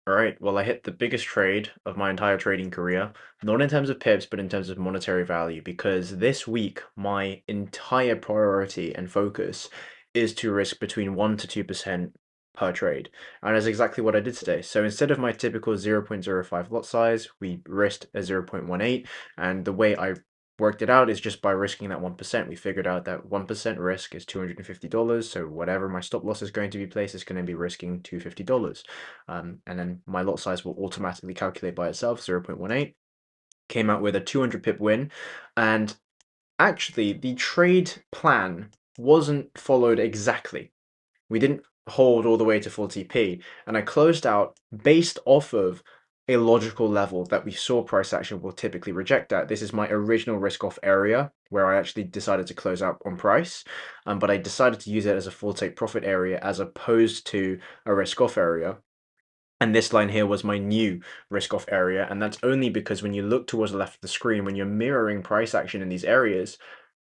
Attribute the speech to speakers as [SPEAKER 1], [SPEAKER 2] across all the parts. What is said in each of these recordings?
[SPEAKER 1] All right, well, I hit the biggest trade of my entire trading career, not in terms of pips, but in terms of monetary value, because this week my entire priority and focus is to risk between 1 to 2% per trade. And that's exactly what I did today. So instead of my typical 0.05 lot size, we risked a 0.18. And the way I worked it out is just by risking that 1%. We figured out that 1% risk is $250. So whatever my stop loss is going to be placed is going to be risking $250. And then my lot size will automatically calculate by itself, 0.18. Came out with a 200 pip win. And actually, the trade plan wasn't followed exactly. We didn't hold all the way to full TP. And I closed out based off of a logical level that we saw price action will typically reject at. This is my original risk off area where I actually decided to close out on price, but I decided to use it as a full take profit area as opposed to a risk off area. And this line here was my new risk off area. And that's only because when you look towards the left of the screen, when you're mirroring price action in these areas,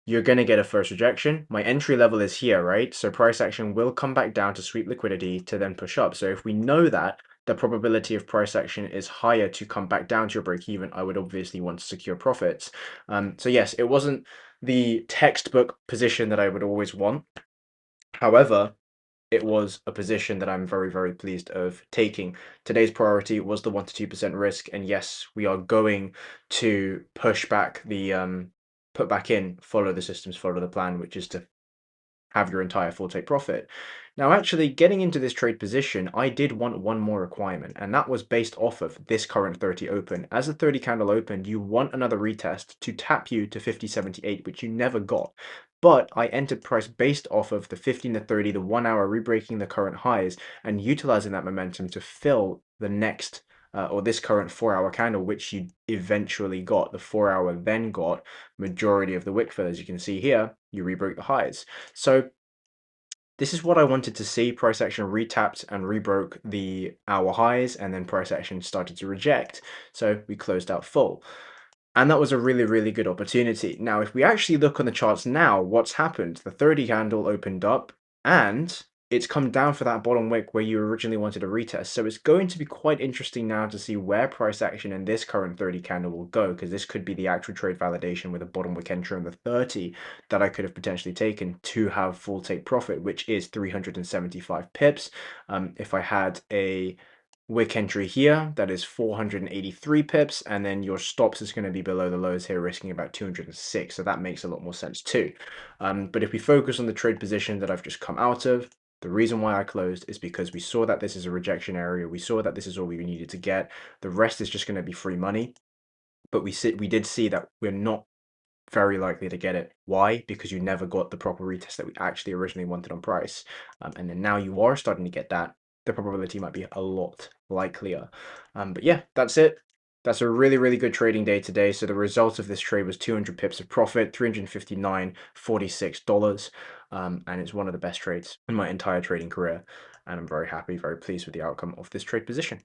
[SPEAKER 1] you're going to get a first rejection. My entry level is here, right? So price action will come back down to sweep liquidity to then push up. So if we know that, the probability of price action is higher to come back down to your break even, I would obviously want to secure profits. So yes, it wasn't the textbook position that I would always want. However, it was a position that I'm very, very pleased of taking. Today's priority was the 1 to 2% risk, and yes, we are going to push back the put back in, follow the systems, follow the plan, which is to have your entire full take profit. Now, actually, getting into this trade position, I did want one more requirement, and that was based off of this current 30 open. As the 30 candle opened, you want another retest to tap you to 50.78, which you never got. But I entered price based off of the 15 to 30, the 1 hour rebreaking the current highs, and utilizing that momentum to fill the next or this current 4 hour candle, which you eventually got. The 4 hour then got majority of the wick fill. As you can see here, you rebroke the highs. So this is what I wanted to see. Price action retapped and rebroke the hour highs, and then price action started to reject. So we closed out full. And that was a really, really good opportunity. Now, if we actually look on the charts now, what's happened? The 30 candle opened up and it's come down for that bottom wick where you originally wanted a retest. So it's going to be quite interesting now to see where price action in this current 30 candle will go, because this could be the actual trade validation with a bottom wick entry on the 30 that I could have potentially taken to have full take profit, which is 375 pips. If I had a wick entry here, that is 483 pips, and then your stops is going to be below the lows here, risking about 206, so that makes a lot more sense too. But if we focus on the trade position that I've just come out of, the reason why I closed is because we saw that this is a rejection area, we saw that this is all we needed to get, the rest is just going to be free money, but we did see that we're not very likely to get it. Why? Because you never got the proper retest that we actually originally wanted on price. And then now you are starting to get that, the probability might be a lot likelier. But yeah, that's it. That's a really, really good trading day today. So the result of this trade was 200 pips of profit, $359.46. And it's one of the best trades in my entire trading career. And I'm very happy, very pleased with the outcome of this trade position.